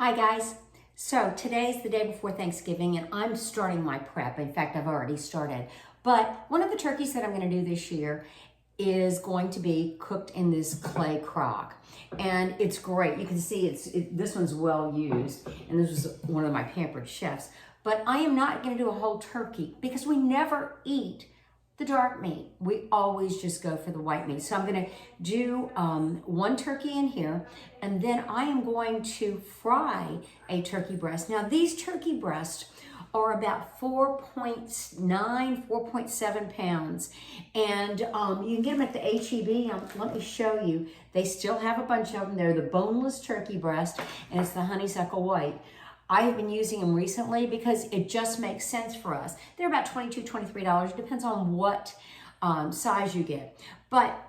Hi guys. So today's the day before Thanksgiving and I'm starting my prep. In fact, I've already started. But one of the turkeys that I'm going to do this year is going to be cooked in this clay crock. And it's great. You can see this one's well used. And this was one of my pampered chefs. But I am not going to do a whole turkey because we never eat the dark meat. We always just go for the white meat. So I'm going to do one turkey in here, and then I am going to fry a turkey breast. Now these turkey breasts are about 4.9, 4.7 pounds. And you can get them at the H-E-B. Let me show you. They still have a bunch of them. They're the boneless turkey breast, and it's the honeysuckle white. I have been using them recently because it just makes sense for us. They're about $22, $23. Depends on what size you get. But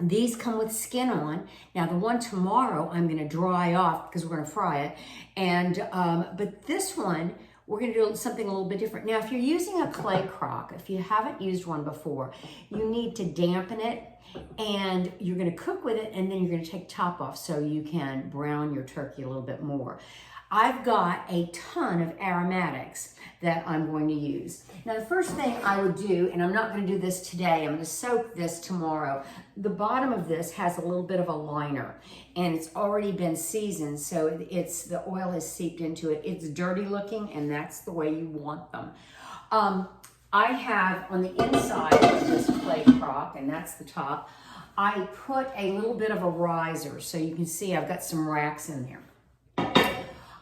these come with skin on. Now the one tomorrow I'm going to dry off because we're going to fry it. And but this one we're going to do something a little bit different. Now if you're using a clay crock, if you haven't used one before, you need to dampen it. And you're going to cook with it, and then you're going to take the top off so you can brown your turkey a little bit more. I've got a ton of aromatics that I'm going to use. Now the first thing I would do, and I'm not going to do this today, I'm going to soak this tomorrow. The bottom of this has a little bit of a liner, and it's already been seasoned, so the oil has seeped into it. It's dirty looking, and that's the way you want them. I have on the inside of this clay crock, and that's the top, I put a little bit of a riser, so you can see I've got some racks in there.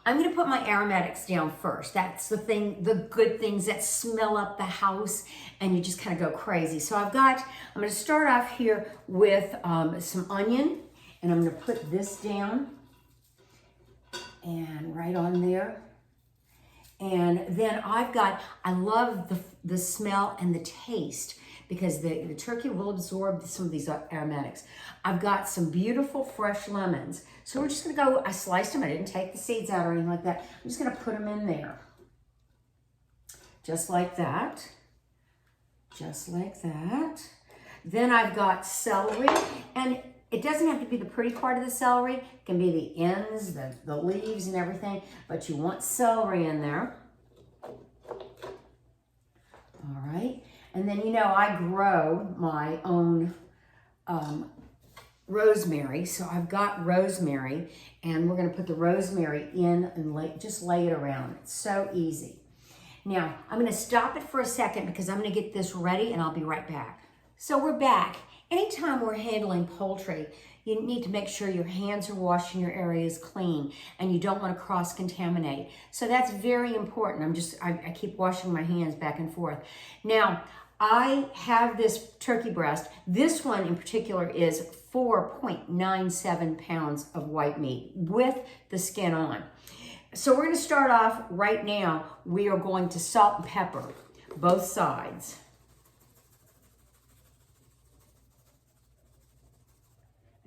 I'm going to put my aromatics down first. That's the good things that smell up the house and you just kind of go crazy. So I'm going to start off here with some onion, and I'm going to put this down and right on there. And then I love the smell and the taste because the turkey will absorb some of these aromatics. I've got some beautiful fresh lemons. So we're just gonna go, I sliced them, I didn't take the seeds out or anything like that. I'm just gonna put them in there. Just like that. Just like that. Then I've got celery, and it doesn't have to be the pretty part of the celery. It can be the ends, the leaves and everything, but you want celery in there. All right. And then, I grow my own rosemary. So I've got rosemary, and we're going to put the rosemary in and just lay it around. It's so easy. Now, I'm going to stop it for a second because I'm going to get this ready, and I'll be right back. So we're back. Anytime we're handling poultry, you need to make sure your hands are washed and your area is clean, and you don't want to cross-contaminate. So that's very important. I keep washing my hands back and forth. Now, I have this turkey breast. This one in particular is 4.97 pounds of white meat with the skin on. So we're going to start off right now. We are going to salt and pepper both sides.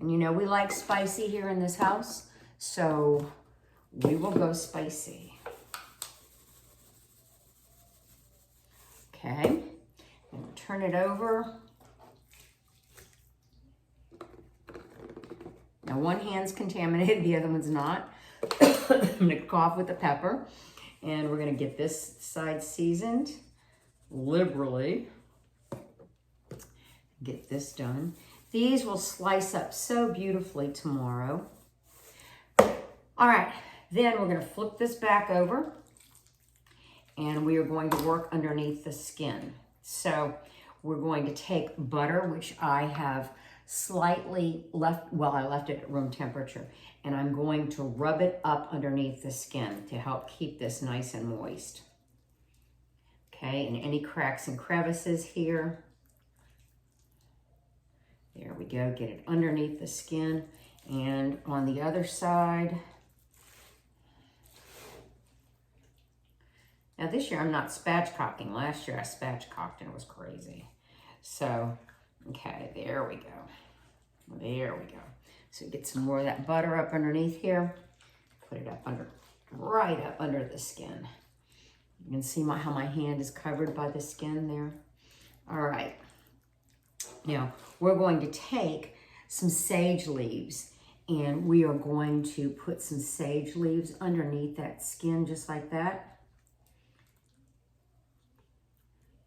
And we like spicy here in this house, so we will go spicy. Okay, and turn it over. Now one hand's contaminated, the other one's not. I'm gonna cough with the pepper, and we're gonna get this side seasoned liberally. Get this done. These will slice up so beautifully tomorrow. All right, then we're gonna flip this back over, and we are going to work underneath the skin. So we're going to take butter, which I have slightly left, I left it at room temperature, and I'm going to rub it up underneath the skin to help keep this nice and moist. Okay, and any cracks and crevices here, there we go, get it underneath the skin. And on the other side. Now this year I'm not spatchcocking. Last year I spatchcocked and it was crazy. So, okay, there we go. There we go. So get some more of that butter up underneath here. Put it up right up under the skin. You can see how my hand is covered by the skin there. All right. Now, we're going to take some sage leaves And we are going to put some sage leaves underneath that skin, just like that.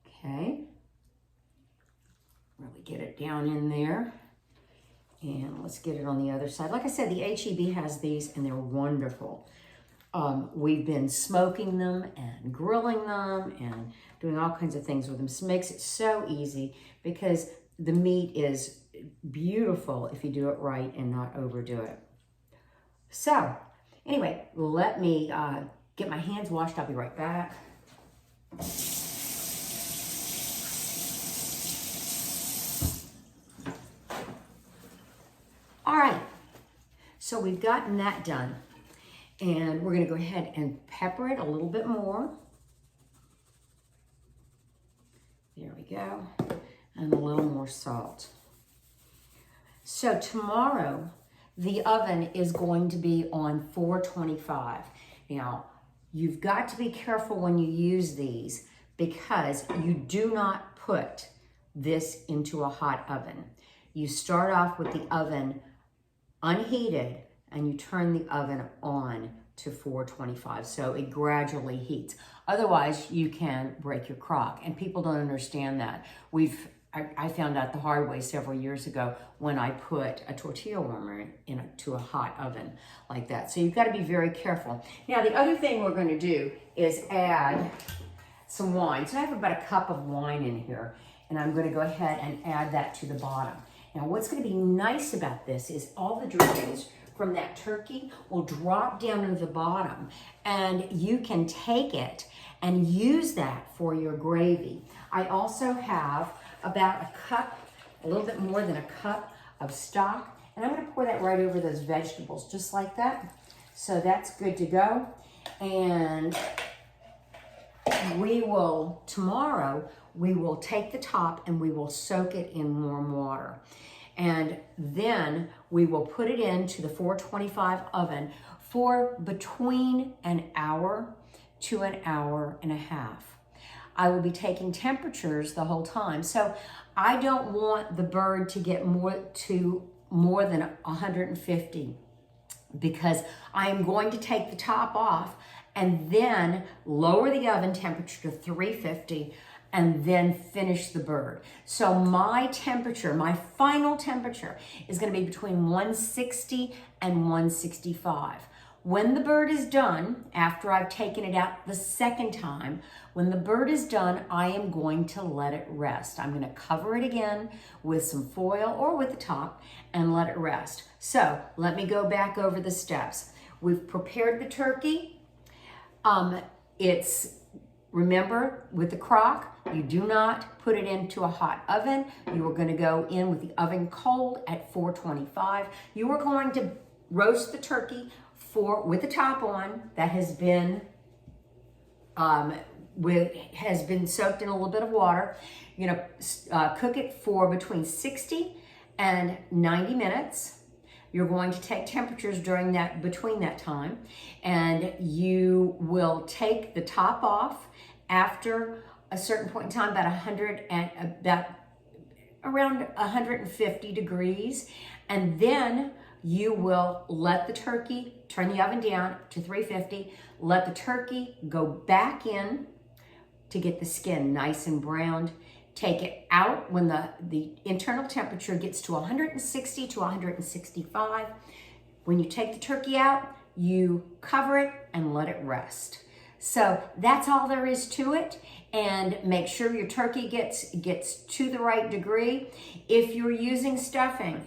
Okay. Really get it down in there. And let's get it on the other side. Like I said, the H-E-B has these and they're wonderful. We've been smoking them and grilling them and doing all kinds of things with them. So it makes it so easy because the meat is beautiful if you do it right and not overdo it. So anyway, let me get my hands washed. I'll be right back. All right, so we've gotten that done. And we're gonna go ahead and pepper it a little bit more. There we go. And a little more salt. So tomorrow, the oven is going to be on 425. Now, you've got to be careful when you use these because you do not put this into a hot oven. You start off with the oven unheated and you turn the oven on to 425, so it gradually heats. Otherwise, you can break your crock, and people don't understand that. I found out the hard way several years ago when I put a tortilla warmer into a hot oven like that. So you've got to be very careful. Now, the other thing we're going to do is add some wine. So I have about a cup of wine in here, and I'm going to go ahead and add that to the bottom. Now, what's going to be nice about this is all the drippings from that turkey will drop down to the bottom, and you can take it and use that for your gravy. I also have about a cup, a little bit more than a cup of stock, and I'm going to pour that right over those vegetables just like that. So that's good to go. And tomorrow we will take the top and we will soak it in warm water. And then we will put it into the 425 oven for between an hour to an hour and a half. I will be taking temperatures the whole time. So I don't want the bird to get more than 150 because I am going to take the top off and then lower the oven temperature to 350 and then finish the bird. So my temperature, my final temperature is going to be between 160 and 165. When the bird is done, after I've taken it out the second time, when the bird is done, I am going to let it rest. I'm going to cover it again with some foil or with the top and let it rest. So let me go back over the steps. We've prepared the turkey. Remember, with the crock, you do not put it into a hot oven. You are going to go in with the oven cold at 425. You are going to roast the turkey with the top on that has been soaked in a little bit of water. You're going to cook it for between 60 and 90 minutes. You're going to take temperatures between that time, and you will take the top off after a certain point in time, around 150 degrees, and then you will turn the oven down to 350, let the turkey go back in to get the skin nice and browned. Take it out when the internal temperature gets to 160 to 165. When you take the turkey out, you cover it and let it rest. So that's all there is to it. And make sure your turkey gets to the right degree. If you're using stuffing,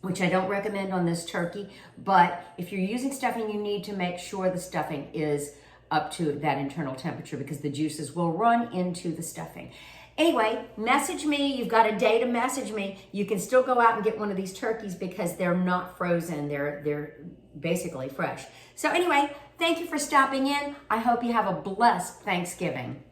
which I don't recommend on this turkey, but if you're using stuffing, you need to make sure the stuffing is up to that internal temperature because the juices will run into the stuffing. Anyway, message me. You've got a day to message me. You can still go out and get one of these turkeys because they're not frozen. They're basically fresh. So anyway, thank you for stopping in. I hope you have a blessed Thanksgiving.